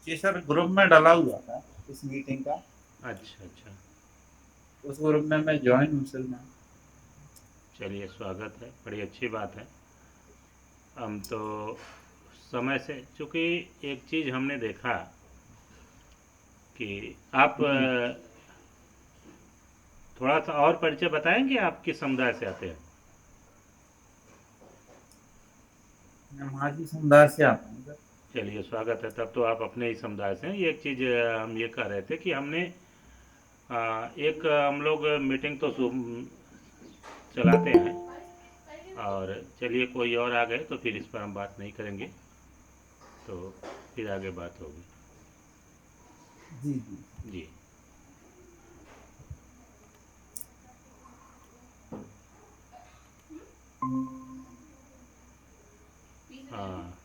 जी sir, group में डाला हुआ था इस मीटिंग का। अच्छा अच्छा। उस ग्रुप में मैं ज्वाइन हूँ सर मैं। चलिए, स्वागत है, बड़ी अच्छी बात है। हम तो समय से, चूँकि एक चीज़ हमने देखा कि आप जी, थोड़ा सा और परिचय बताएंगे, आप किस समुदाय से आते हैं? मैं माझी समुदाय से आता हूँ सर। चलिए, स्वागत है, तब तो आप अपने ही समुदाय से हैं। ये एक चीज़ हम ये कह रहे थे कि हमने एक हम लोग मीटिंग तो चलाते हैं, और चलिए कोई और आ गए तो फिर इस पर हम बात नहीं करेंगे, तो फिर आगे बात होगी। जी जी। जी। हाँ।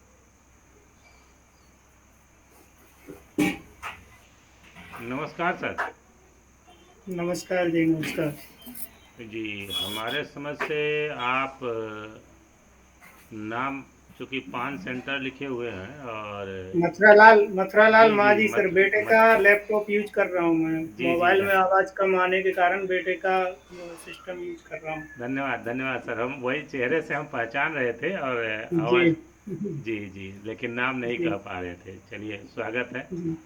नमस्कार सर। नमस्कार जी, नमस्कार। जी, हमारे समझ से आप नाम, चूँकि पान सेंटर लिखे हुए हैं, और मथुरालाल जी जी मांझी सर, मत बेटे मत का लैपटॉप यूज कर रहा हूँ मैं। जी जी मोबाइल में आवाज़ कम आने के कारण बेटे का सिस्टम यूज कर रहा हूँ। धन्यवाद धन्यवाद सर, हम वही चेहरे से हम पहचान रहे थे, और जी। आवाज़। जी जी, लेकिन नाम नहीं जी। कह पा रहे थे। चलिए, स्वागत है। जी।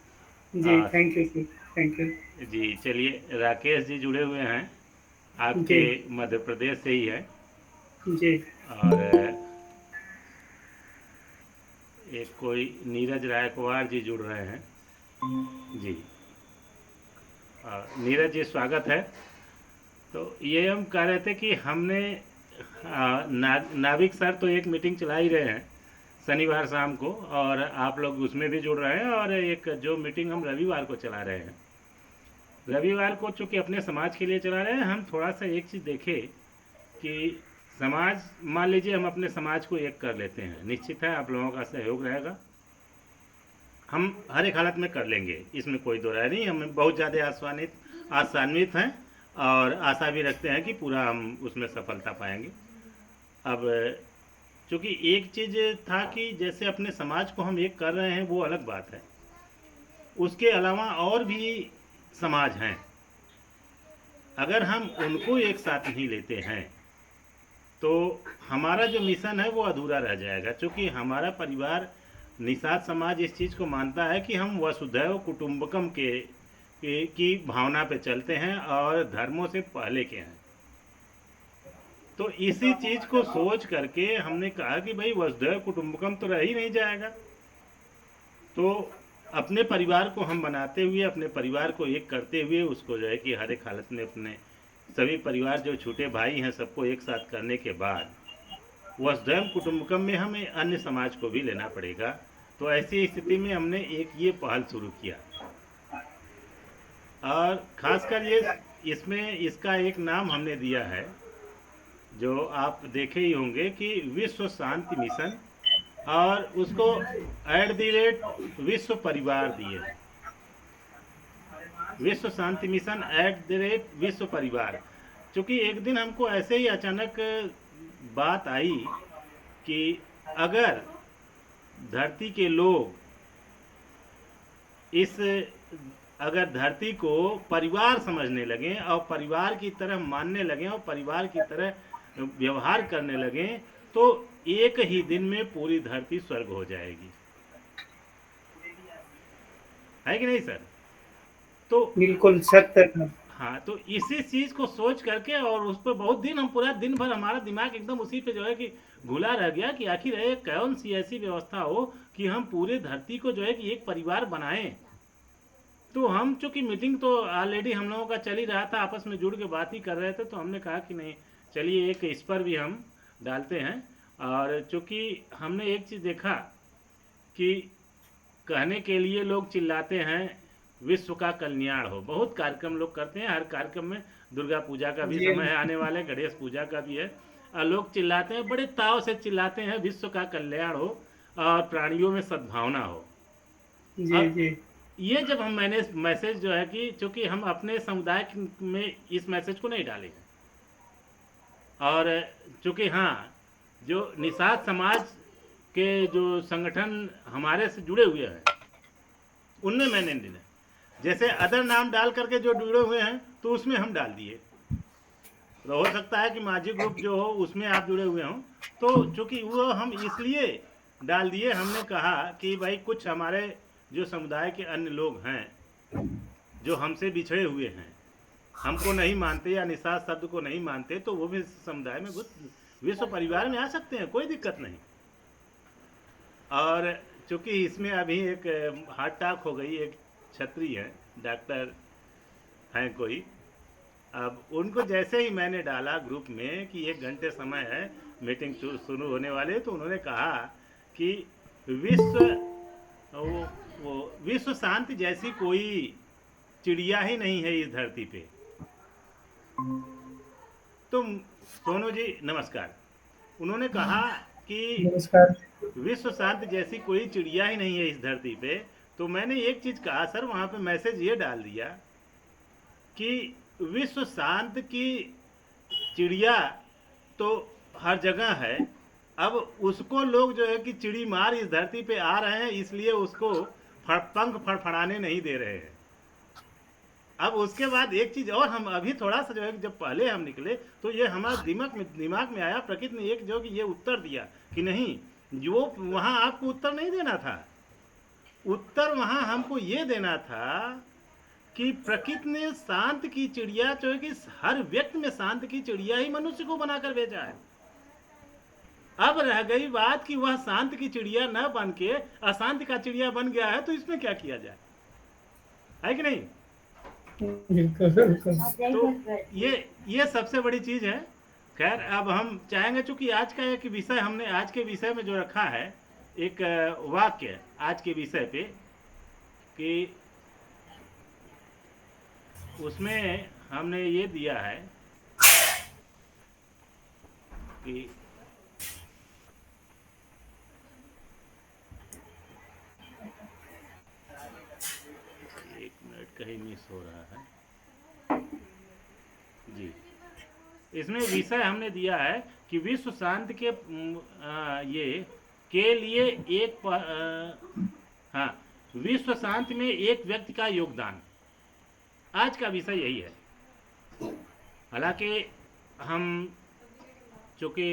जी, आ, thank you sir. Thank you. जी, चलिए, राकेश जी जुड़े हुए हैं, आपके जी। मध्य प्रदेश से ही है। जी। और एक कोई नीरज रायकवार जी जुड़ रहे हैं। जी। नीरज जी, स्वागत है। तो ये हम कह रहे थे कि हमने नाविक सर तो एक मीटिंग चला ही रहे हैं शनिवार शाम को, और आप लोग उसमें भी जुड़ रहे हैं, और एक जो मीटिंग हम रविवार को चला रहे हैं, रविवार को चूँकि अपने समाज के लिए चला रहे हैं, हम थोड़ा सा एक चीज़ देखें कि समाज, मान लीजिए हम अपने समाज को एक कर लेते हैं, निश्चित है आप लोगों का सहयोग रहेगा, हम हर एक हालत में कर लेंगे, इसमें कोई दो राय नहीं। हम बहुत ज़्यादा आशान्वित हैं, और आशा भी रखते हैं कि पूरा हम उसमें सफलता पाएंगे। अब चूँकि एक चीज़ था कि जैसे अपने समाज को हम एक कर रहे हैं, वो अलग बात है, उसके अलावा और भी समाज हैं, अगर हम उनको एक साथ नहीं लेते हैं तो हमारा जो मिशन है वो अधूरा रह जाएगा। क्योंकि हमारा परिवार, निषाद समाज इस चीज़ को मानता है कि हम वसुधैव कुटुंबकम की भावना पे चलते हैं, और धर्मों से पहले के हैं। तो इसी चीज़ को सोच करके हमने कहा कि भाई, वसुधैव कुटुंबकम तो रह ही नहीं जाएगा, तो अपने परिवार को हम बनाते हुए, अपने परिवार को एक करते हुए, उसको जो है कि हर एक हालत में अपने सभी परिवार जो छोटे भाई हैं सबको एक साथ करने के बाद वसुधैव कुटुंबकम में हमें अन्य समाज को भी लेना पड़ेगा। तो ऐसी स्थिति में हमने एक ये पहल शुरू किया, और खासकर ये, इसमें इसका एक नाम हमने दिया है, जो आप देखे ही होंगे कि विश्व शांति मिशन, और उसको @ विश्व परिवार दिए हैं। विश्व शांति मिशन @ विश्व परिवार। क्योंकि एक दिन हमको ऐसे ही अचानक बात आई कि अगर धरती के लोग इस अगर धरती को परिवार समझने लगें, और परिवार की तरह मानने लगें, और परिवार की तरह व्यवहार करने लगें, तो एक ही दिन में पूरी धरती स्वर्ग हो जाएगी। है कि नहीं सर? तो बिल्कुल सत्य था। हाँ, तो इसी चीज़ को सोच करके, और उस पर बहुत दिन, हम पूरा दिन भर हमारा दिमाग एकदम उसी पे जो है कि घुला रह गया कि आखिर है कौन सी ऐसी व्यवस्था हो कि हम पूरे धरती को जो है कि एक परिवार बनाएं। तो हम चूंकि मीटिंग तो ऑलरेडी हम लोगों का चल ही रहा था, आपस में जुड़ के बात ही कर रहे थे, तो हमने कहा कि नहीं, चलिए एक इस पर भी हम डालते हैं। और चूंकि हमने एक चीज़ देखा कि कहने के लिए लोग चिल्लाते हैं विश्व का कल्याण हो, बहुत कार्यक्रम लोग करते हैं, हर कार्यक्रम में दुर्गा पूजा का भी जी। समय है आने वाले, गणेश पूजा का भी है, और लोग चिल्लाते हैं, बड़े ताव से चिल्लाते हैं विश्व का कल्याण हो और प्राणियों में सद्भावना हो। जी। अब जी। ये जब हम, मैंने मैसेज जो है कि चूंकि हम अपने समुदाय में इस मैसेज को नहीं डाले हैं, और चूंकि हाँ, जो निषाद समाज के जो संगठन हमारे से जुड़े हुए हैं, उनमें मैंने नहीं डाला। जैसे अदर नाम डाल करके जो जुड़े हुए हैं तो उसमें हम डाल दिए। तो हो सकता है कि माझी ग्रुप जो हो उसमें आप जुड़े हुए हों, तो चूंकि वो हम इसलिए डाल दिए, हमने कहा कि भाई कुछ हमारे जो समुदाय के अन्य लोग हैं जो हमसे बिछड़े हुए हैं, हमको नहीं मानते या निषाद शब्द को नहीं मानते, तो वो भी समुदाय में विश्व परिवार में आ सकते हैं, कोई दिक्कत नहीं। और चूंकि इसमें अभी एक हार्ट अटैक हो गई, एक छत्री है, डॉक्टर हैं कोई, अब उनको जैसे ही मैंने डाला ग्रुप में कि 1 घंटे समय है, मीटिंग शुरू होने वाले, तो उन्होंने कहा कि विश्व वो विश्व शांति जैसी कोई चिड़िया ही नहीं है इस धरती पे। तो सोनू जी नमस्कार। उन्होंने कहा कि नमस्कार। विश्व शांति जैसी कोई चिड़िया ही नहीं है इस धरती पे। तो मैंने एक चीज कहा सर, वहां पे मैसेज ये डाल दिया कि विश्व शांत की चिड़िया तो हर जगह है, अब उसको लोग जो है कि चिड़ी मार इस धरती पे आ रहे हैं, इसलिए उसको पंख फड़फड़ाने नहीं दे रहे हैं। अब उसके बाद एक चीज और, हम अभी थोड़ा सा जो है जब पहले हम निकले तो ये हमारे दिमाग में आया, प्रकृति ने एक जो कि ये उत्तर दिया कि नहीं, जो वहां आपको उत्तर नहीं देना था, उत्तर वहां हमको ये देना था कि प्रकृति ने शांत की चिड़िया जो है कि हर व्यक्ति में शांत की चिड़िया ही मनुष्य को बनाकर भेजा है। अब रह गई बात कि वह शांत की चिड़िया न बन के अशांत का चिड़िया बन गया है, तो इसमें क्या किया जाए, है कि नहीं? तो ये सबसे बड़ी चीज है। खैर अब हम चाहेंगे, चूंकि आज का एक विषय हमने आज के विषय में जो रखा है, एक वाक्य आज के विषय पे, कि उसमें हमने ये दिया है कि एक मिनट कहीं मिस हो रहा है जी। इसमें विषय हमने दिया है कि विश्व शांति के ये के लिए एक हाँ, विश्व शांति में एक व्यक्ति का योगदान, आज का विषय यही है। हालांकि हम चूँकि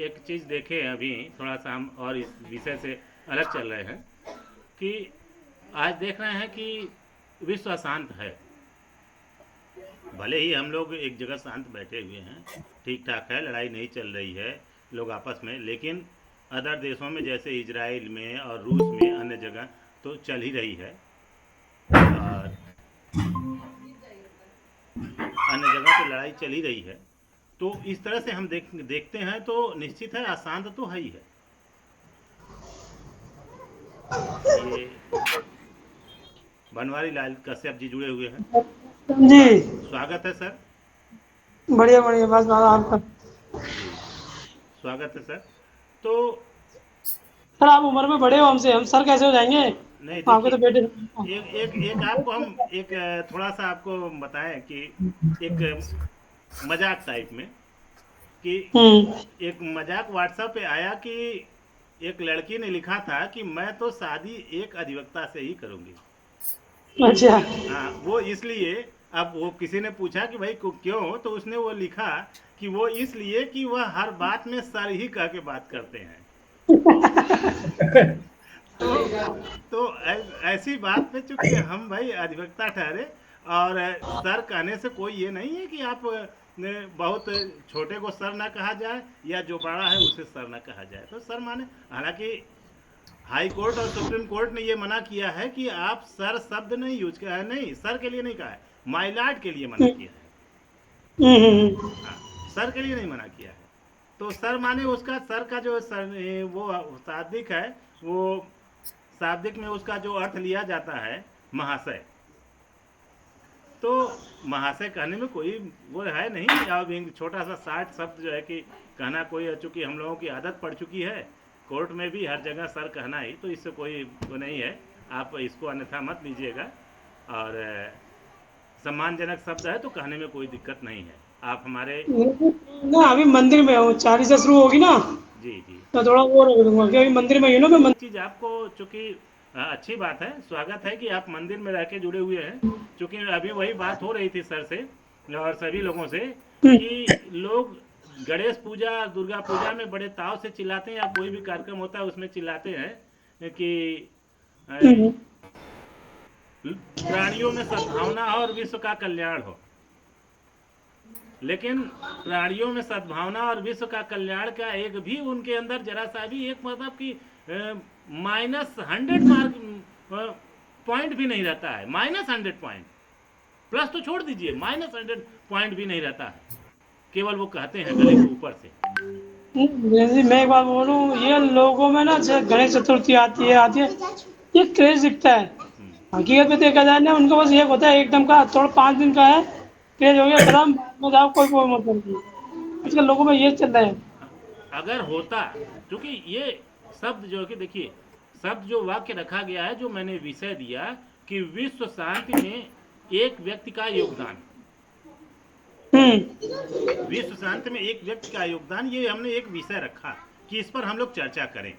एक चीज़ देखें, अभी थोड़ा सा हम और इस विषय से अलग चल रहे हैं कि आज देख रहे हैं कि विश्व अशांत है। भले ही हम लोग एक जगह शांत बैठे हुए हैं, ठीक ठाक है, लड़ाई नहीं चल रही है लोग आपस में, लेकिन अदर देशों में जैसे इजराइल में और रूस में अन्य जगह तो चल ही रही है, और अन्य जगह तो लड़ाई चल ही रही है। तो इस तरह से हम देखते हैं तो निश्चित है अशांत तो है ही है। ये बनवारी लाल कश्यप जी जुड़े हुए हैं जी, स्वागत है सर। बढ़िया बढ़िया, बस बाबा आपका। जी स्वागत है सर। तो सर आप उम्र में बड़े हो हमसे, हम सर कैसे हो जाएंगे? नहीं आपके तो बेटे। देखिए, एक आपको हम एक थोड़ा सा आपको बताएं कि एक मजाक टाइप में, कि एक मजाक व्हाट्सएप पे आया कि एक लड़की ने लिखा था कि मैं तो शादी एक अधिवक्ता से ही करूंगी। अच्छा। हाँ, वो इसलिए, अब वो किसी ने पूछा कि भाई क्यों, तो उसने वो लिखा कि वो इसलिए कि वह हर बात में सर ही कह के बात करते हैं। तो ऐसी बात पे चूंकि हम भाई अधिवक्ता ठहरे, और सर कहने से कोई ये नहीं है कि आप बहुत छोटे को सर ना कहा जाए या जो बड़ा है उसे सर ना कहा जाए। तो सर माने, हालांकि हाई कोर्ट और सुप्रीम कोर्ट ने ये मना किया है कि आप सर शब्द नहीं यूज किया है, नहीं सर के लिए नहीं कहा है, माय लॉर्ड के लिए मना किया है। हाँ, सर के लिए नहीं मना किया है। तो सर माने उसका सर का जो सर वो शाब्दिक है, वो शाब्दिक में उसका जो अर्थ लिया जाता है महाशय, तो महाशय कहने में कोई वो है नहीं। अब छोटा सा 60 शब्द जो है कि कहना कोई, चूंकि हम लोगों की आदत पड़ चुकी है, कोर्ट में भी हर जगह सर कहना ही, तो इससे कोई वो नहीं है, आप इसको अन्यथा मत लीजिएगा। और सम्मानजनक शब्द है तो कहने में कोई दिक्कत नहीं है। आप हमारे ना अभी मंदिर में हूँ, 4 से शुरू होगी ना, जी जी तो थोड़ा वो रख दूंगा कि अभी मंदिर में ही हूँ ना मैं। चीज़ आपको चूँकि अच्छी बात है, स्वागत है कि आप मंदिर में रह के जुड़े हुए हैं। क्योंकि अभी वही बात हो रही थी सर से और सभी लोगों से कि लोग गणेश पूजा दुर्गा पूजा में बड़े ताव से चिल्लाते हैं, या कोई भी कार्यक्रम होता है उसमें चिल्लाते हैं कि अ, प्राणियों में सद्भावना हो और विश्व का कल्याण हो। लेकिन प्राणियों में सद्भावना और विश्व का कल्याण का एक भी उनके अंदर जरा सा भी एक मतलब कि -100 मार्क पॉइंट भी नहीं रहता है। -100 पॉइंट, प्लस तो छोड़ दीजिए, -100 पॉइंट भी नहीं रहता है। केवल वो कहते हैं गले के ऊपर से। जैसे मैं एक बात बोलूँ, ये लोगों में ना जैसे गणेश चतुर्थी आती है, ये क्रेज दिखता है। हकीकत में देखा जाए ना, उनको बस ये होता है एकदम का थोड़ा 5 दिन का है, क्रेज हो गया खत्म, में जाओ कोई कोई मतलब नहीं। आजकल लोगों में ये चल रहा है। अगर होता, क्योंकि ये शब्द जो है कि देखिए, शब्द जो वाक्य रखा गया है, जो मैंने विषय दिया कि विश्व शांति में एक व्यक्ति का योगदान, विश्व शांति में एक व्यक्ति का योगदान, ये हमने एक विषय रखा कि इस पर हम लोग चर्चा करें।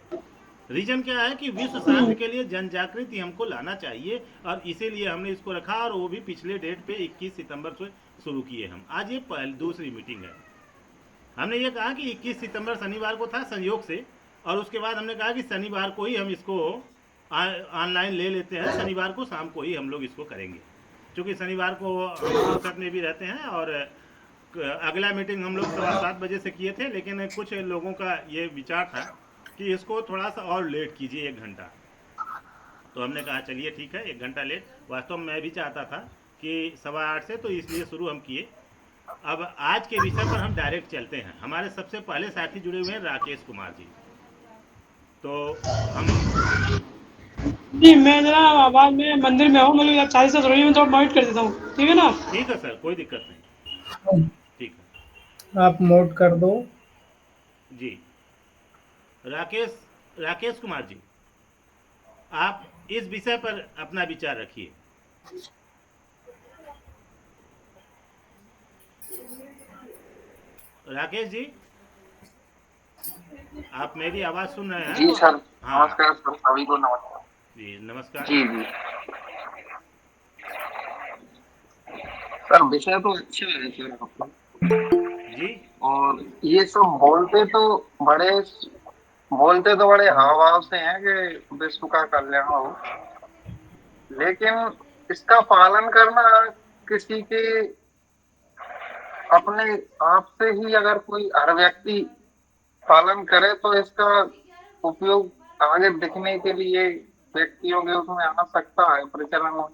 रीजन क्या है कि विश्व शांति के लिए जन जागृति हमको लाना चाहिए, और इसीलिए हमने इसको रखा, और वो भी पिछले डेट पे 21 सितंबर से शुरू किए हम। आज ये दूसरी मीटिंग है। हमने ये कहा कि 21 सितंबर शनिवार को था संयोग से, और उसके बाद हमने कहा कि शनिवार को ही हम इसको ऑनलाइन ले लेते हैं, शनिवार को शाम को ही हम लोग इसको करेंगे, क्योंकि शनिवार को हम फुर्सत में भी रहते हैं। और अगला मीटिंग हम लोग 7:15 बजे से किए थे, लेकिन कुछ लोगों का ये विचार था कि इसको थोड़ा सा और लेट कीजिए, 1 घंटा। तो हमने कहा चलिए ठीक है, 1 घंटा लेट। वास्तव में मैं भी चाहता था कि 8:15 से, तो इसलिए शुरू हम किए। अब आज के विषय पर हम डायरेक्ट चलते हैं। हमारे सबसे पहले साथी जुड़े हुए हैं राकेश कुमार जी। तो हम जी, मैं जरा आवाज में मंदिर में हूँ, मतलब 40 से थोड़ी में तो माइट कर देता हूँ, ठीक है ना? ठीक है सर, कोई दिक्कत नहीं, ठीक आप नोट कर दो। है जी। राकेश राकेश कुमार जी, आप इस विषय पर अपना विचार रखिए। राकेश जी, आप मेरी आवाज सुन रहे हैं? जी सर, हाँ नमस्कार सर, सभी को नमस्कार। जी नमस्कार। जी जी सर, विषय तो अच्छा है सर आपका। जी और ये सब बोलते तो बड़े हाव भाव से हैं कि विश्व का कल्याण हो, लेकिन इसका पालन करना किसी के अपने आप से ही, अगर कोई हर व्यक्ति पालन करे तो इसका उपयोग आगे दिखने के लिए व्यक्तियों के उसमें आ सकता है प्रचलन में।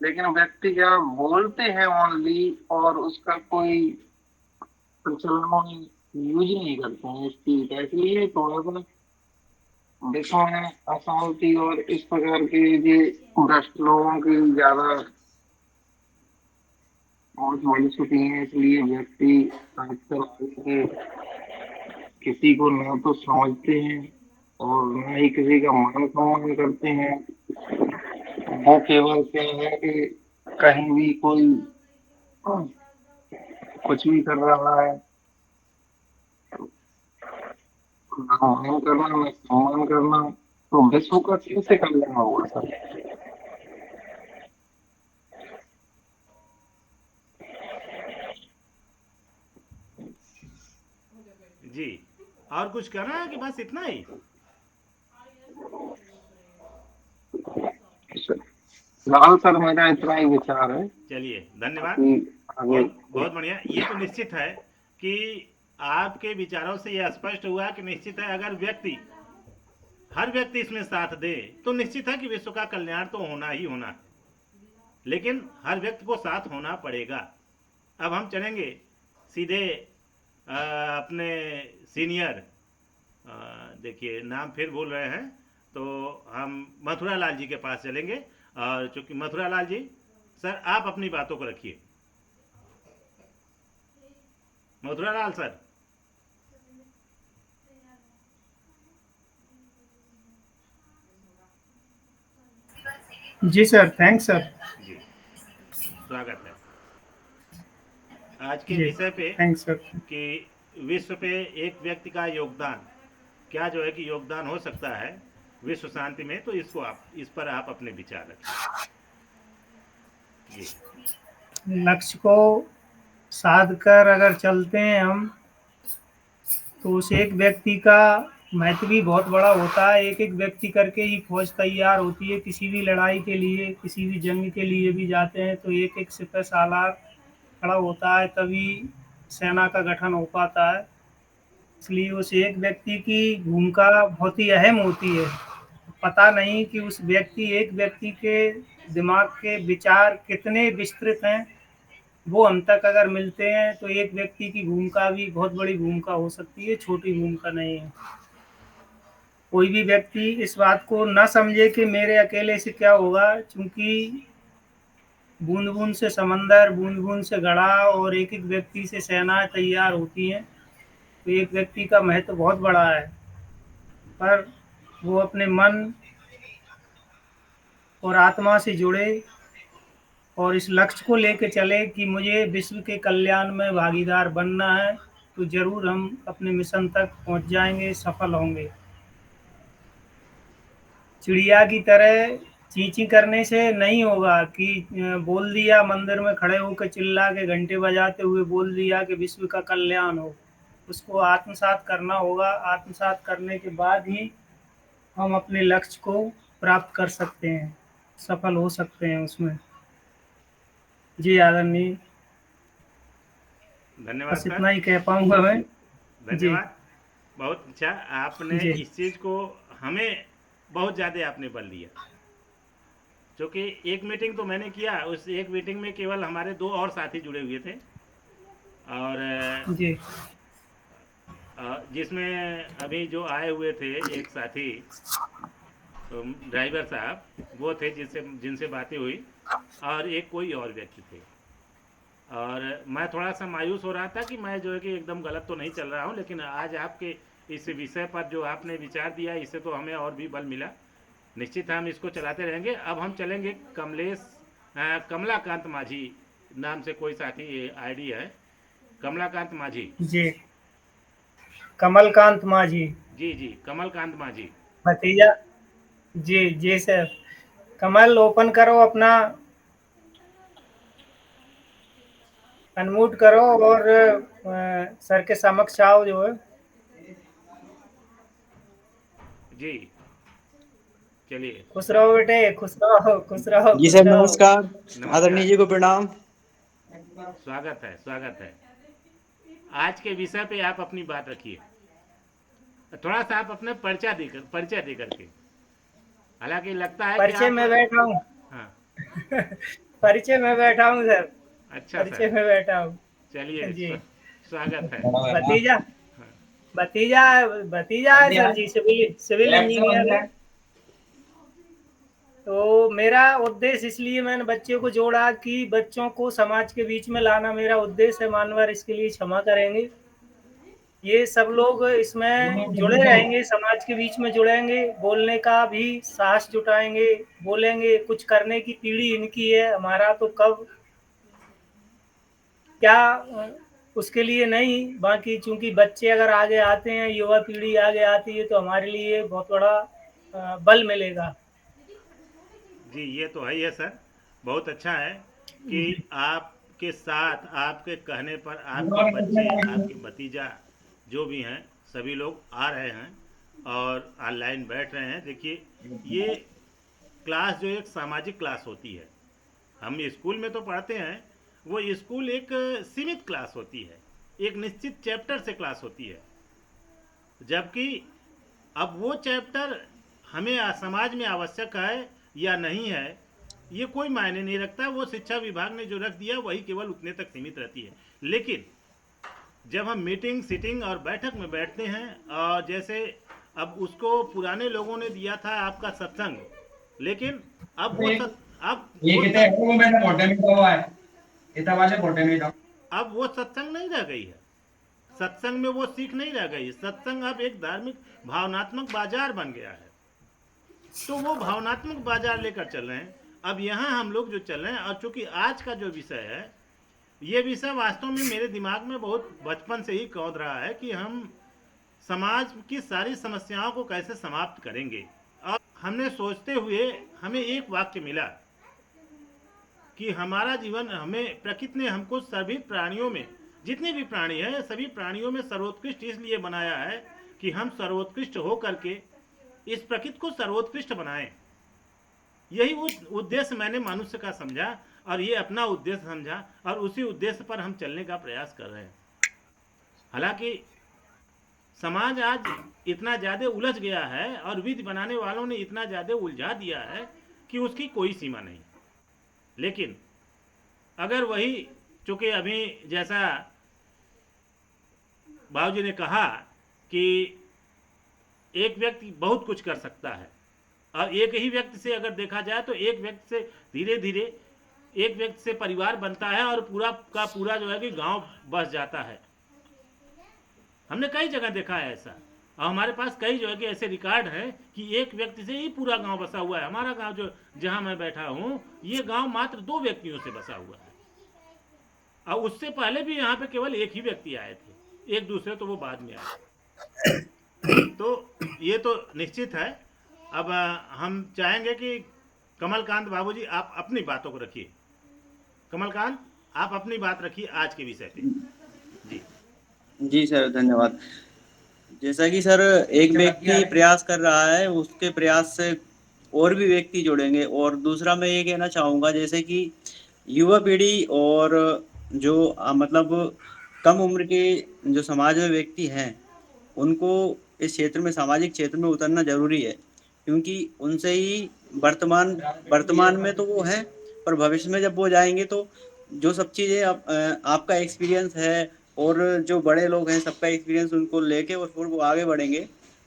लेकिन व्यक्ति क्या बोलते हैं ओनली, और उसका कोई प्रचलन में यूज नहीं करते हैं इस चीज का। इसलिए थोड़ा सा विश्व में अशांति और इस प्रकार के ये भ्रष्ट लोगों की ज्यादा बहुत बढ़ चुकी है। इसलिए व्यक्ति आजकल आगे किसी को ना तो समझते हैं और ना ही किसी का मान सम्मान करते हैं। वो केवल क्या है कि कहीं भी कोई कुछ भी कर रहा है, ना मान करना ना सम्मान करना, तो विश्व का कैसे कल्याण होगा सर? जी, और कुछ करना है कि बस इतना ही? फिलहाल सर मेरा इतना ही विचार है। चलिए, धन्यवाद। कि आगे बहुत बहुत बढ़िया। ये तो निश्चित है कि आपके विचारों से यह स्पष्ट हुआ कि निश्चित है, अगर हर व्यक्ति इसमें साथ दे तो निश्चित है कि विश्व का कल्याण तो होना ही होना है। लेकिन हर व्यक्ति को साथ होना पड़ेगा। अब हम चलेंगे सीधे अपने सीनियर, देखिए नाम फिर बोल रहे हैं, तो हम मथुरा लाल जी के पास चलेंगे। और चूंकि मथुरा लाल जी, सर आप अपनी बातों को रखिए। मथुरा लाल सर। जी सर, थैंक्स सर। जी, स्वागत है आज के जी विषय पे थैंक्स सर। कि विश्व पे एक व्यक्ति का योगदान क्या जो है कि योगदान हो सकता है विश्व शांति में। तो इसको आप इस पर आप अपने विचार रखें जी। लक्ष्य को साध कर अगर चलते हैं हम, तो उस एक व्यक्ति का महत्व भी बहुत बड़ा होता है। एक एक व्यक्ति करके ही फौज तैयार होती है। किसी भी लड़ाई के लिए, किसी भी जंग के लिए भी जाते हैं तो एक एक सिपह सालार खड़ा होता है, तभी सेना का गठन हो पाता है। इसलिए उस एक व्यक्ति की भूमिका बहुत ही अहम होती है। पता नहीं कि उस एक व्यक्ति के दिमाग के विचार कितने विस्तृत हैं। वो हम तक अगर मिलते हैं तो एक व्यक्ति की भूमिका भी बहुत बड़ी भूमिका हो सकती है, छोटी भूमिका नहीं है। कोई भी व्यक्ति इस बात को न समझे कि मेरे अकेले से क्या होगा, क्योंकि बूंद बूंद से समंदर, बूंद बूंद से घड़ा और एक एक व्यक्ति से सेनाएं तैयार होती हैं। तो एक व्यक्ति का महत्व बहुत बड़ा है, पर वो अपने मन और आत्मा से जुड़े और इस लक्ष्य को लेके चले कि मुझे विश्व के कल्याण में भागीदार बनना है, तो जरूर हम अपने मिशन तक पहुंच जाएंगे, सफल होंगे। चिड़िया की तरह ची ची करने से नहीं होगा कि बोल दिया, मंदिर में खड़े होकर चिल्ला के घंटे बजाते हुए बोल दिया कि विश्व का कल्याण हो। उसको आत्मसात करना होगा। आत्मसात करने के बाद ही हम अपने लक्ष्य को प्राप्त कर सकते हैं, सफल हो सकते हैं उसमें। जी आदरणीय, धन्यवाद बस सर। इतना ही कह पाऊंगा मैं। जी धन्यवाद। बहुत अच्छा, आपने जी इस चीज़ को हमें बहुत ज़्यादा आपने बल दिया। क्योंकि एक मीटिंग तो मैंने किया, उस एक मीटिंग में केवल हमारे 2 और साथी जुड़े हुए थे, और जी जिसमें अभी जो आए हुए थे एक साथी ड्राइवर साहब, वो थे जिनसे बातें हुई, और एक कोई और व्यक्ति थे। और मैं थोड़ा सा मायूस हो रहा था कि मैं जो है कि एकदम गलत तो नहीं चल रहा हूँ, लेकिन आज आपके इस विषय पर जो आपने विचार दिया, इससे तो हमें और भी बल मिला। निश्चित हम इसको चलाते रहेंगे। अब हम चलेंगे कमलाकांत माझी नाम से कोई साथी आईडी है, कमलाकांत माझी। जी कमलकांत माझी, जी जी, कमलकांत माझी। भतीजा। जी जी सर। कमल ओपन करो अपना, अनम्यूट करो और सर के समक्ष आओ जो है। जी चलिए। खुश रहो बेटे, खुश रहो, खुश रहो, जी खुश सर रहो। नमस्कार। नमस्कार। आदरणीय जी को प्रणाम। स्वागत है, स्वागत है। आज के विषय पे आप अपनी बात रखिए। थोड़ा सा आप अपना परिचय दे करके। हालांकि लगता है कि परिचय में बैठा हूँ। हाँ, परिचय में बैठा हूँ सर, अच्छा परिचय सर, में बैठा हूँ। चलिए जी स्वागत है। भतीजा, हाँ, भतीजा, भतीजा है सर जी, सिविल सिविल इंजीनियर है। तो मेरा उद्देश्य, इसलिए मैंने बच्चों को जोड़ा कि बच्चों को समाज के बीच में लाना मेरा उद्देश्य है। मानवर इसके लिए क्षमा करेंगे। ये सब लोग इसमें जुड़े रहेंगे, समाज के बीच में जुड़ेंगे, बोलने का भी साहस जुटाएंगे, बोलेंगे। कुछ करने की पीढ़ी इनकी है, हमारा तो कब क्या उसके लिए नहीं। बाकी चूंकि बच्चे अगर आगे आते हैं, युवा पीढ़ी आगे आती है, तो हमारे लिए बहुत बड़ा बल मिलेगा। जी ये तो है ही है सर। बहुत अच्छा है कि आपके साथ, आपके कहने पर आपके बच्चे, आपके भतीजा जो भी हैं, सभी लोग आ रहे हैं और ऑनलाइन बैठ रहे हैं। देखिए, ये क्लास जो एक सामाजिक क्लास होती है, हम स्कूल में तो पढ़ते हैं, वो स्कूल एक सीमित क्लास होती है, एक निश्चित चैप्टर से क्लास होती है। जबकि अब वो चैप्टर हमें समाज में आवश्यक है या नहीं है, ये कोई मायने नहीं रखता। वो शिक्षा विभाग ने जो रख दिया वही केवल उतने तक सीमित रहती है। लेकिन जब हम मीटिंग, सिटिंग और बैठक में बैठते हैं, और जैसे अब उसको पुराने लोगों ने दिया था आपका सत्संग, लेकिन अब वो अब वो सत्संग नहीं रह गई है। सत्संग में वो सीख नहीं रह गई। सत्संग अब एक धार्मिक भावनात्मक बाजार बन गया है। तो वो भावनात्मक बाजार लेकर चल रहे हैं। अब यहाँ हम लोग जो चल रहे हैं, और चूंकि आज का जो विषय है, ये विषय वास्तव में मेरे दिमाग में बहुत बचपन से ही कौंध रहा है कि हम समाज की सारी समस्याओं को कैसे समाप्त करेंगे। और हमने सोचते हुए हमें एक वाक्य मिला कि हमारा जीवन, हमें प्रकृति ने हमको सभी प्राणियों में, जितने भी प्राणी हैं सभी प्राणियों में सर्वोत्कृष्ट इसलिए बनाया है कि हम सर्वोत्कृष्ट हो करके इस प्रकृति को सर्वोत्कृष्ट बनाएं। यही वो उद्देश्य मैंने मनुष्य का समझा और ये अपना उद्देश्य समझा और उसी उद्देश्य पर हम चलने का प्रयास कर रहे हैं। हालांकि समाज आज इतना ज़्यादा उलझ गया है और विधि बनाने वालों ने इतना ज़्यादा उलझा दिया है कि उसकी कोई सीमा नहीं। लेकिन अगर वही, चूँकि अभी जैसा बाबूजी ने कहा कि एक व्यक्ति बहुत कुछ कर सकता है और एक ही व्यक्ति से अगर देखा जाए तो एक व्यक्ति से धीरे धीरे एक व्यक्ति से परिवार बनता है और पूरा का पूरा जो है कि गांव बस जाता है। हमने कई जगह देखा है ऐसा और हमारे पास कई जो है कि ऐसे रिकॉर्ड है कि एक व्यक्ति से ही पूरा गांव बसा हुआ है। हमारा गांव जो जहां मैं बैठा हूं, ये गांव मात्र 2 व्यक्तियों से बसा हुआ है और उससे पहले भी यहाँ पे केवल एक ही व्यक्ति आए थे, एक दूसरे तो वो बाद में आए। तो ये तो निश्चित है। अब हम चाहेंगे कि कमलकांत बाबूजी आप अपनी बातों को रखिए। कमलकांत, आप अपनी बात रखिए आज के विषय पे। जी जी सर, धन्यवाद। जैसा कि सर एक व्यक्ति प्रयास कर रहा है, उसके प्रयास से और भी व्यक्ति जुड़ेंगे। और दूसरा मैं ये कहना चाहूँगा, जैसे कि युवा पीढ़ी और जो मतलब कम उम्र के जो समाज में व्यक्ति हैं, उनको इस क्षेत्र में, सामाजिक क्षेत्र में उतरना जरूरी है, क्योंकि उनसे ही वर्तमान में तो वो है, पर भविष्य में जब वो जाएंगे तो जो सब चीज़ें आपका एक्सपीरियंस है और जो बड़े लोग हैं सबका एक्सपीरियंस उनको लेके और फिर वो आगे बढ़ेंगे,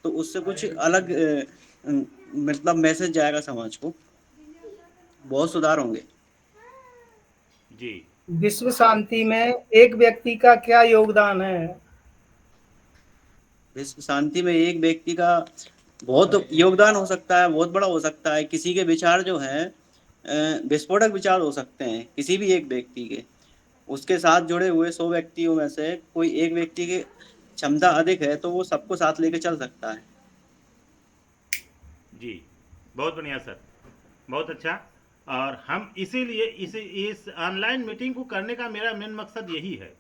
तो उससे कुछ अलग मतलब मैसेज जाएगा समाज को, बहुत सुधार होंगे। जी। विश्व शांति में एक व्यक्ति का क्या योगदान है? विश्व शांति में एक व्यक्ति का बहुत योगदान हो सकता है, बहुत बड़ा हो सकता है। किसी के विचार जो हैं विस्फोटक विचार हो सकते हैं, किसी भी एक व्यक्ति के। उसके साथ जुड़े हुए 100 व्यक्तियों में से कोई एक व्यक्ति की क्षमता अधिक है तो वो सबको साथ लेके चल सकता है। जी, बहुत बढ़िया सर, बहुत अच्छा। और हम इसीलिए इस ऑनलाइन मीटिंग को करने का मेरा मेन मकसद यही है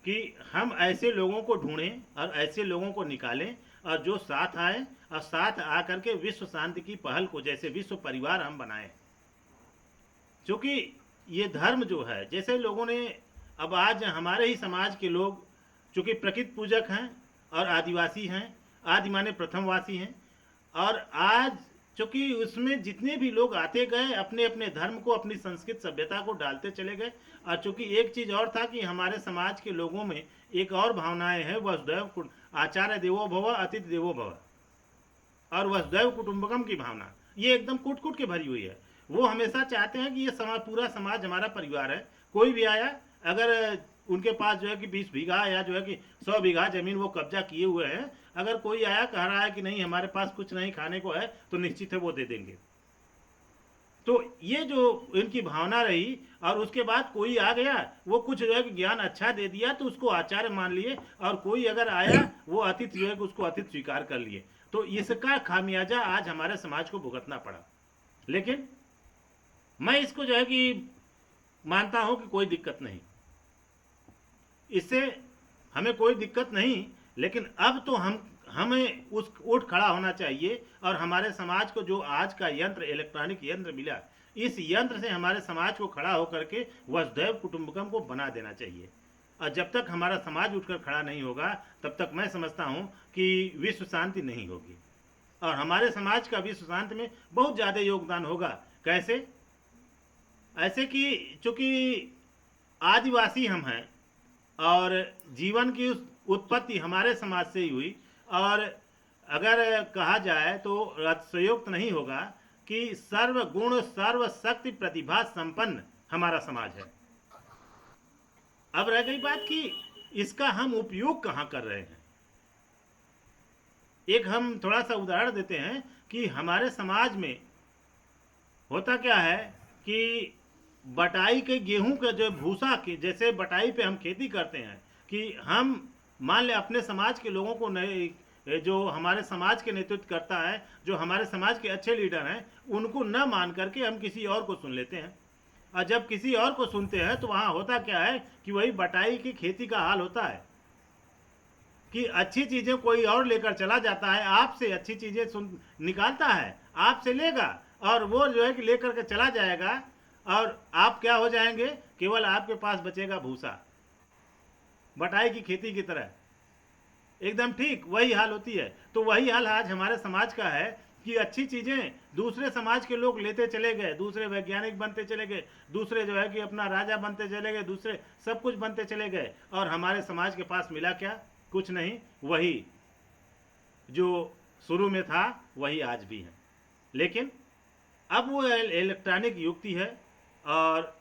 कि हम ऐसे लोगों को ढूंढें और ऐसे लोगों को निकालें और जो साथ आए और साथ आकर के विश्व शांति की पहल को, जैसे विश्व परिवार हम बनाएं। क्योंकि ये धर्म जो है, जैसे लोगों ने, अब आज हमारे ही समाज के लोग चूँकि प्रकृति पूजक हैं और आदिवासी हैं, आदि माने प्रथमवासी हैं, और आज चूँकि उसमें जितने भी लोग आते गए अपने अपने धर्म को, अपनी संस्कृत सभ्यता को डालते चले गए। और चूँकि एक चीज़ और था कि हमारे समाज के लोगों में एक और भावनाएं हैं, वसुदैव आचार्य देवो भव अतिथि देवो भव और वसुदैव कुटुंबकम की भावना, ये एकदम कूट कूट के भरी हुई है। वो हमेशा चाहते हैं कि ये समाज, पूरा समाज हमारा परिवार है। कोई भी आया, अगर उनके पास जो है कि 20 बीघा या जो है कि 100 बीघा जमीन वो कब्जा किए हुए हैं, अगर कोई आया कह रहा है कि नहीं हमारे पास कुछ नहीं खाने को है, तो निश्चित है वो दे देंगे। तो ये जो इनकी भावना रही, और उसके बाद कोई आ गया, वो कुछ जो है कि ज्ञान अच्छा दे दिया तो उसको आचार्य मान लिए, और कोई अगर आया वो अतिथि जो है कि उसको अतिथि स्वीकार कर लिए। तो इसका खामियाजा आज हमारे समाज को भुगतना पड़ा। लेकिन मैं इसको जो है कि मानता हूँ कि कोई दिक्कत नहीं, इससे हमें कोई दिक्कत नहीं। लेकिन अब तो हमें उस उठ खड़ा होना चाहिए और हमारे समाज को जो आज का यंत्र, इलेक्ट्रॉनिक यंत्र मिला, इस यंत्र से हमारे समाज को खड़ा होकर के वसुधैव कुटुंबकम को बना देना चाहिए। और जब तक हमारा समाज उठकर खड़ा नहीं होगा, तब तक मैं समझता हूँ कि विश्व शांति नहीं होगी। और हमारे समाज का विश्व शांति में बहुत ज़्यादा योगदान होगा। कैसे? ऐसे कि चूँकि आदिवासी हम हैं और जीवन की उस उत्पत्ति हमारे समाज से ही हुई, और अगर कहा जाए तो अतिशयोक्त नहीं होगा कि सर्व गुण सर्व शक्ति प्रतिभा संपन्न हमारा समाज है। अब रह गई बात कि इसका हम उपयोग कहाँ कर रहे हैं। एक हम थोड़ा सा उदाहरण देते हैं कि हमारे समाज में होता क्या है कि बटाई के गेहूं के जो भूसा के, जैसे बटाई पे हम खेती करते हैं, कि हम मान ले अपने समाज के लोगों को नहीं जो हमारे समाज के नेतृत्व करता है, जो हमारे समाज के अच्छे लीडर हैं, उनको न मान करके हम किसी और को सुन लेते हैं। और जब किसी और को सुनते हैं तो वहाँ होता क्या है कि वही बटाई की खेती का हाल होता है कि अच्छी चीज़ें कोई और लेकर चला जाता है, आपसे अच्छी चीज़ें सुन निकालता है, आपसे लेगा और वो जो है कि लेकर के चला जाएगा और आप क्या हो जाएंगे, केवल आपके पास बचेगा भूसा, बटाई की खेती की तरह। एकदम ठीक वही हाल होती है। तो वही हाल आज हमारे समाज का है कि अच्छी चीज़ें दूसरे समाज के लोग लेते चले गए, दूसरे वैज्ञानिक बनते चले गए, दूसरे जो है कि अपना राजा बनते चले गए, दूसरे सब कुछ बनते चले गए, और हमारे समाज के पास मिला क्या? कुछ नहीं, वही जो शुरू में था वही आज भी है। लेकिन अब वो इलेक्ट्रॉनिक युक्ति है और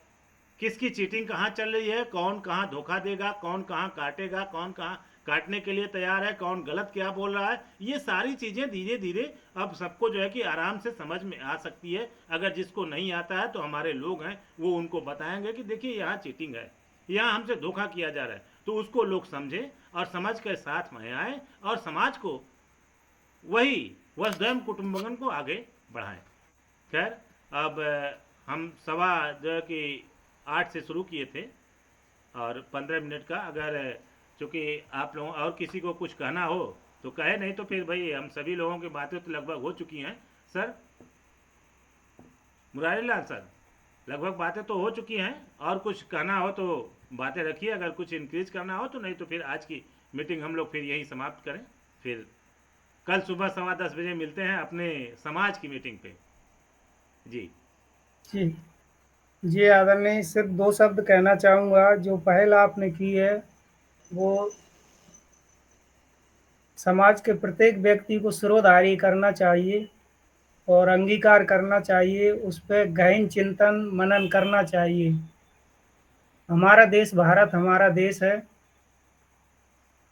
किसकी चीटिंग कहाँ चल रही है, कौन कहाँ धोखा देगा, कौन कहाँ काटेगा, कौन कहाँ काटने के लिए तैयार है, कौन गलत क्या बोल रहा है, ये सारी चीज़ें धीरे धीरे अब सबको जो है कि आराम से समझ में आ सकती है। अगर जिसको नहीं आता है तो हमारे लोग हैं वो उनको बताएंगे कि देखिए यहाँ चीटिंग है, यहाँ हमसे धोखा किया जा रहा है, तो उसको लोग समझे और समझ के साथ में आए और समाज को वही वसुधैव कुटुंबकम को आगे बढ़ाएं। खैर अब हम सवा जो है कि 8 से शुरू किए थे और 15 मिनट का, अगर चूँकि आप लोगों और किसी को कुछ कहना हो तो कहे, नहीं तो फिर भाई हम सभी लोगों की बातें तो लगभग हो चुकी हैं। सर मुरारी लाल सर, लगभग बातें तो हो चुकी हैं, और कुछ कहना हो तो बातें रखिए, अगर कुछ इंक्रीज करना हो तो, नहीं तो फिर आज की मीटिंग हम लोग फिर यहीं समाप्त करें। फिर कल सुबह 10:15 बजे मिलते हैं अपने समाज की मीटिंग पे। जी जी जी आदरणीय, सिर्फ 2 शब्द कहना चाहूँगा। जो पहल आपने की है वो समाज के प्रत्येक व्यक्ति को सिरोधार्य करना चाहिए और अंगीकार करना चाहिए, उस पर गहन चिंतन मनन करना चाहिए। हमारा देश भारत हमारा देश है।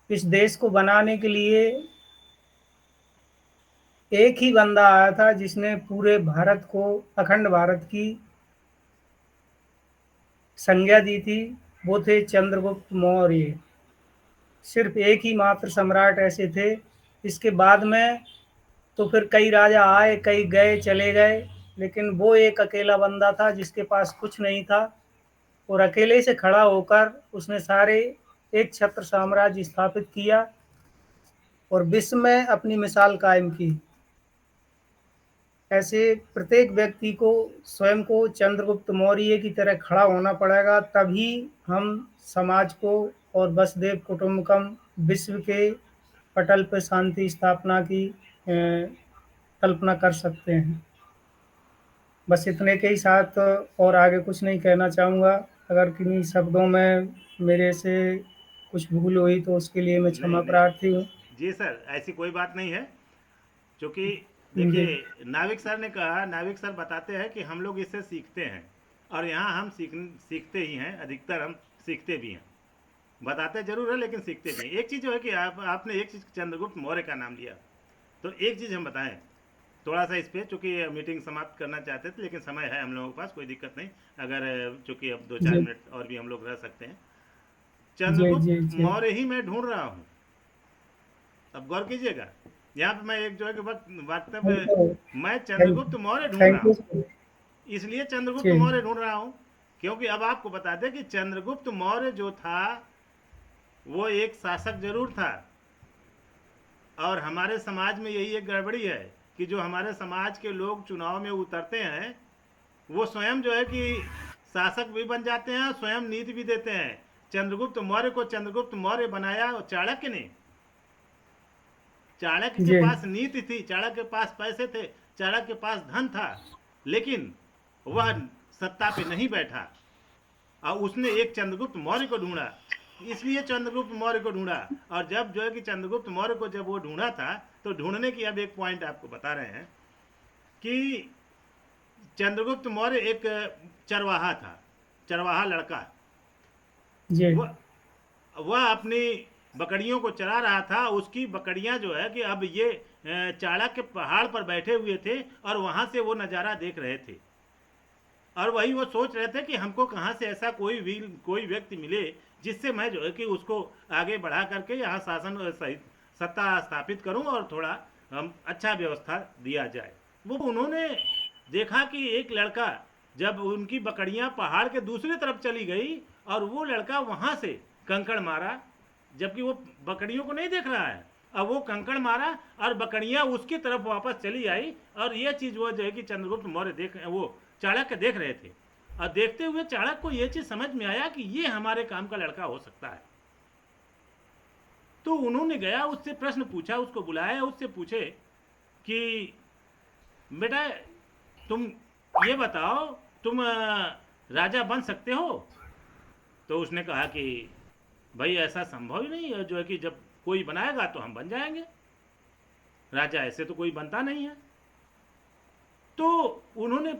इस देश को बनाने के लिए एक ही बंदा आया था जिसने पूरे भारत को, अखंड भारत की संज्ञा दी थी, वो थे चंद्रगुप्त मौर्य। सिर्फ एक ही मात्र सम्राट ऐसे थे। इसके बाद में तो फिर कई राजा आए, कई गए चले गए, लेकिन वो एक अकेला बंदा था जिसके पास कुछ नहीं था, और अकेले से खड़ा होकर उसने सारे एक छत्र साम्राज्य स्थापित किया और विश्व में अपनी मिसाल कायम की। ऐसे प्रत्येक व्यक्ति को स्वयं को चंद्रगुप्त मौर्य की तरह खड़ा होना पड़ेगा, तभी हम समाज को और वसुधैव कुटुंबकम विश्व के पटल पर शांति स्थापना की कल्पना कर सकते हैं। बस इतने के ही साथ और आगे कुछ नहीं कहना चाहूँगा। अगर किन्हीं शब्दों में मेरे से कुछ भूल हुई तो उसके लिए मैं क्षमा प्रार्थी हूँ। जी सर, ऐसी कोई बात नहीं है, क्योंकि जी देखिए नाविक सर ने कहा, नाविक सर बताते हैं कि हम लोग इससे सीखते हैं, और यहाँ हम सीखते ही हैं, अधिकतर हम सीखते भी हैं, बताते जरूर है लेकिन सीखते भी हैं। एक चीज़ जो है कि आपने एक चीज़ चंद्रगुप्त मौर्य का नाम लिया, तो एक चीज़ हम बताएं थोड़ा सा इस पर, चूँकि मीटिंग समाप्त करना चाहते थे लेकिन समय है हम लोगों के पास, कोई दिक्कत नहीं, अगर चूँकि अब 2-4 जी मिनट और भी हम लोग रह सकते हैं। जी चंद्रगुप्त जी जी मौर्य ही मैं ढूंढ रहा हूँ। अब गौर कीजिएगा, यहाँ पे मैं एक जो है कि वक्तव्य, मैं चंद्रगुप्त मौर्य ढूंढ रहा थैंक यू हूँ, इसलिए चंद्रगुप्त जी मौर्य ढूंढ रहा हूँ क्योंकि अब आपको बता दें कि चंद्रगुप्त मौर्य जो था वो एक शासक जरूर था, और हमारे समाज में यही एक गड़बड़ी है कि जो हमारे समाज के लोग चुनाव में उतरते हैं वो स्वयं जो है कि शासक भी बन जाते हैं और स्वयं नीति भी देते हैं। चंद्रगुप्त मौर्य को चंद्रगुप्त मौर्य बनाया चाणक्य ने। चाणक्य के जी पास नीति थी, चाणक्य के पास पैसे थे, चाणक्य के पास धन था, लेकिन वह सत्ता पे नहीं बैठा और उसने एक चंद्रगुप्त मौर्य को ढूंढा, इसलिए चंद्रगुप्त मौर्य को ढूंढा। और जब जो है कि चंद्रगुप्त मौर्य को जब वो ढूंढा था तो ढूंढने की अब एक पॉइंट आपको बता रहे हैं कि चंद्रगुप्त मौर्य एक चरवाहा था, चरवाहा लड़का। जी वह अपनी बकरियों को चरा रहा था, उसकी बकरियां जो है कि अब ये चाणक्य पहाड़ पर बैठे हुए थे और वहां से वो नज़ारा देख रहे थे, और वही वो सोच रहे थे कि हमको कहाँ से ऐसा कोई व्यक्ति मिले जिससे मैं जो है कि उसको आगे बढ़ा करके यहाँ सत्ता स्थापित करूं और थोड़ा हम अच्छा व्यवस्था दिया जाए। वो उन्होंने देखा कि एक लड़का, जब उनकी बकरियां पहाड़ के दूसरी तरफ चली गई और वो लड़का वहां से कंकड़ मारा, जबकि वो बकरियों को नहीं देख रहा है, अब वो कंकड़ मारा और बकरियां उसकी तरफ वापस चली आई। और ये चीज़ वो जो है कि चंद्रगुप्त मौर्य वो चाणक्य देख रहे थे, और देखते हुए चाणक्य को ये चीज़ समझ में आया कि ये हमारे काम का लड़का हो सकता है। तो उन्होंने गया, उससे प्रश्न पूछा, उसको बुलाया, उससे पूछे कि बेटा तुम ये बताओ, तुम राजा बन सकते हो? तो उसने कहा कि भाई ऐसा संभव ही नहीं है, जो है कि जब कोई बनाएगा तो हम बन जाएंगे, राजा ऐसे तो कोई बनता नहीं है। तो उन्होंने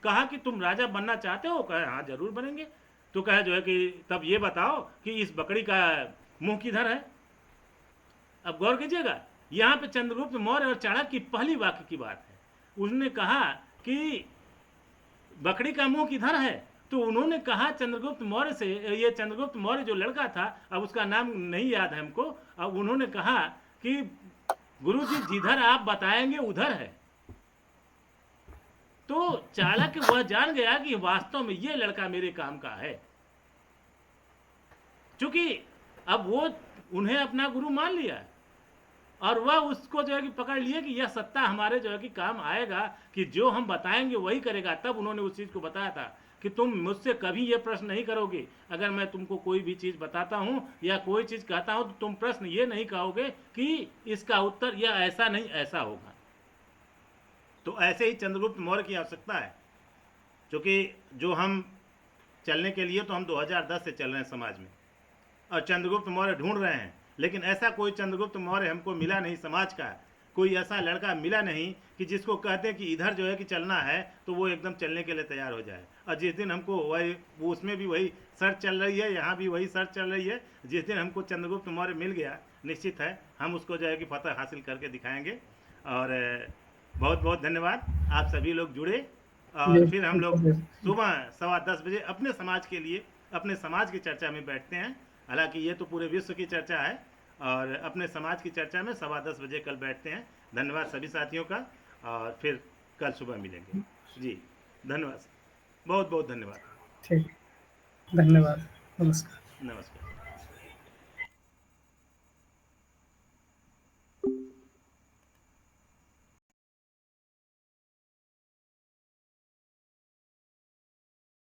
कहा कि तुम राजा बनना चाहते हो? कहा हाँ जरूर बनेंगे। तो कहा जो है कि तब ये बताओ कि इस बकरी का मुंह किधर है? अब गौर कीजिएगा, यहाँ पे चंद्रगुप्त मौर्य और चाणक्य की पहली वाक्य की बात है। उसने कहा कि बकरी का मुंह किधर है? तो उन्होंने कहा चंद्रगुप्त मौर्य से, ये चंद्रगुप्त मौर्य जो लड़का था, अब उसका नाम नहीं याद है हमको, अब उन्होंने कहा कि गुरुजी जिधर आप बताएंगे उधर है। तो चाणक्य वह जान गया कि वास्तव में ये लड़का मेरे काम का है, क्योंकि अब वो उन्हें अपना गुरु मान लिया और वह उसको जो है कि पकड़ लिए कि यह सत्ता हमारे जो है कि काम आएगा, कि जो हम बताएंगे वही करेगा। तब उन्होंने उस चीज़ को बताया था कि तुम मुझसे कभी ये प्रश्न नहीं करोगे, अगर मैं तुमको कोई भी चीज़ बताता हूँ या कोई चीज़ कहता हूँ तो तुम प्रश्न ये नहीं कहोगे कि इसका उत्तर यह ऐसा नहीं ऐसा होगा। तो ऐसे ही चंद्रगुप्त मौर्य की आवश्यकता है, क्योंकि जो हम चलने के लिए तो हम 2010 से चल रहे हैं समाज में, और चंद्रगुप्त मौर्य ढूंढ रहे हैं, लेकिन ऐसा कोई चंद्रगुप्त मौर्य हमको मिला नहीं, समाज का कोई ऐसा लड़का मिला नहीं कि जिसको कहते हैं कि इधर जो है कि चलना है तो वो एकदम चलने के लिए तैयार हो जाए। और जिस दिन हमको वही, वो उसमें भी वही सर्च चल रही है, यहाँ भी वही सर्च चल रही है, जिस दिन हमको चंद्रगुप्त मौर्य मिल गया, निश्चित है हम उसको जो है कि फतह हासिल करके दिखाएंगे। और बहुत बहुत धन्यवाद, आप सभी लोग जुड़े, और फिर हम लोग सुबह 10:15 बजे अपने समाज के लिए, अपने समाज की चर्चा में बैठते हैं। हालांकि ये तो पूरे विश्व की चर्चा है, और अपने समाज की चर्चा में 10:15 बजे कल बैठते हैं। धन्यवाद सभी साथियों का, और फिर कल सुबह मिलेंगे जी। धन्यवाद, बहुत बहुत धन्यवाद। ठीक, धन्यवाद, नमस्कार। नमस्कार।